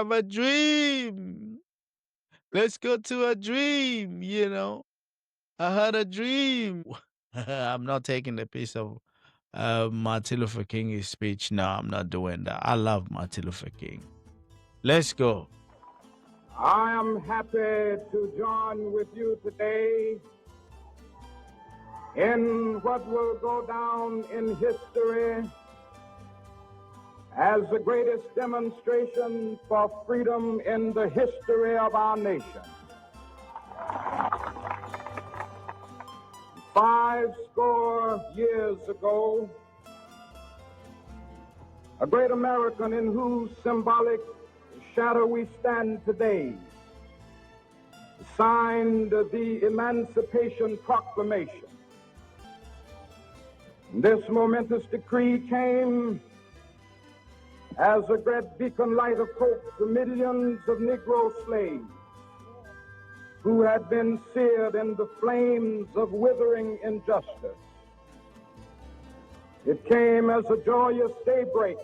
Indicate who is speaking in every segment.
Speaker 1: have a dream. Let's go to a dream, you know. I had a dream. I'm not taking the piece of Martin Luther King's speech. No, I'm not doing that. I love Martin Luther King. Let's go.
Speaker 2: I am happy to join with you today in what will go down in history as the greatest demonstration for freedom in the history of our nation. 50 years ago, a great American in whose symbolic shadow we stand today signed the Emancipation Proclamation. This momentous decree came as a great beacon light of hope to millions of Negro slaves who had been seared in the flames of withering injustice. It came as a joyous daybreak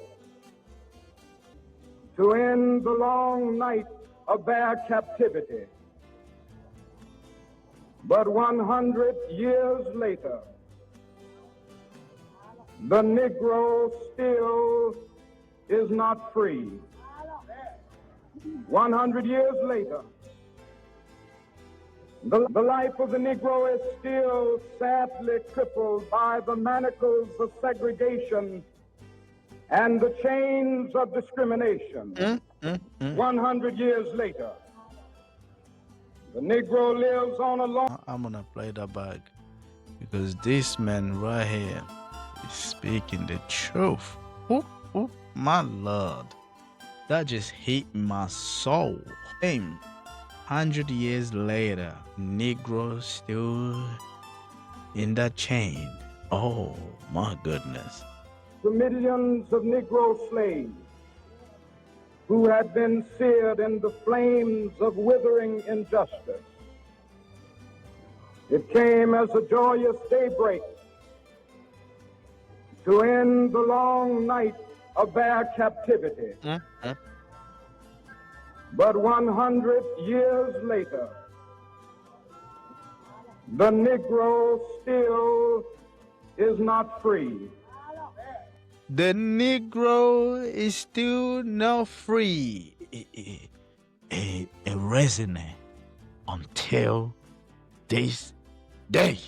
Speaker 2: to end the long night of their captivity. But 100 years later, the Negro still is not free. 100 years later, the life of the Negro is still sadly crippled by the manacles of segregation and the chains of discrimination. 100 years later, the Negro lives on a long...
Speaker 1: I'm gonna play that back because this man right here is speaking the truth. Ooh, my Lord, that just hit my soul. 100 years later, Negro still in that chain. Oh my goodness.
Speaker 2: The millions of Negro slaves who had been seared in the flames of withering injustice. It came as a joyous daybreak to end the long night of their captivity. But 100 years later, the Negro still is not free.
Speaker 1: The Negro is still not free. A resonate until this day.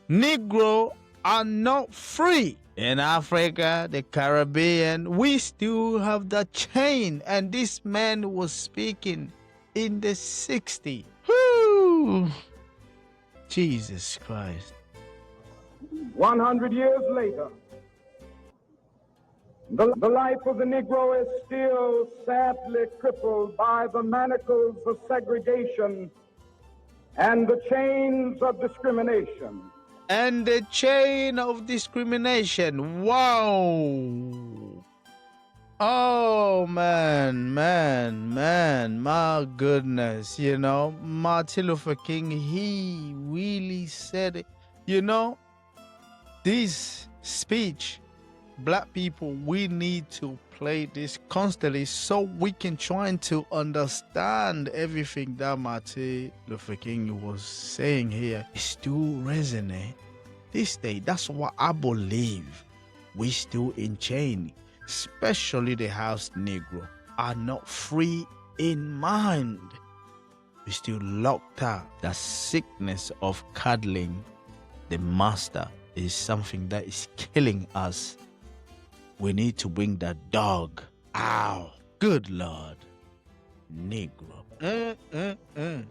Speaker 1: Negro are not free. In Africa, the Caribbean, we still have the chain. And this man was speaking in the 60s. Whoo! Jesus Christ.
Speaker 2: 100 years later, the life of the Negro is still sadly crippled by the manacles of segregation and the chains of discrimination.
Speaker 1: And the chain of discrimination. Wow. Oh, man, my goodness. You know, Martin Luther King, he really said it. You know, this speech, black people, we need to play this constantly so we can try to understand everything that Martin Luther King was saying here. It still resonate this day. That's what I believe. We still in chain, especially the house Negro are not free in mind. We still locked out. The sickness of cuddling the master is something that is killing us. We need to bring that dog out. Good Lord. Negro.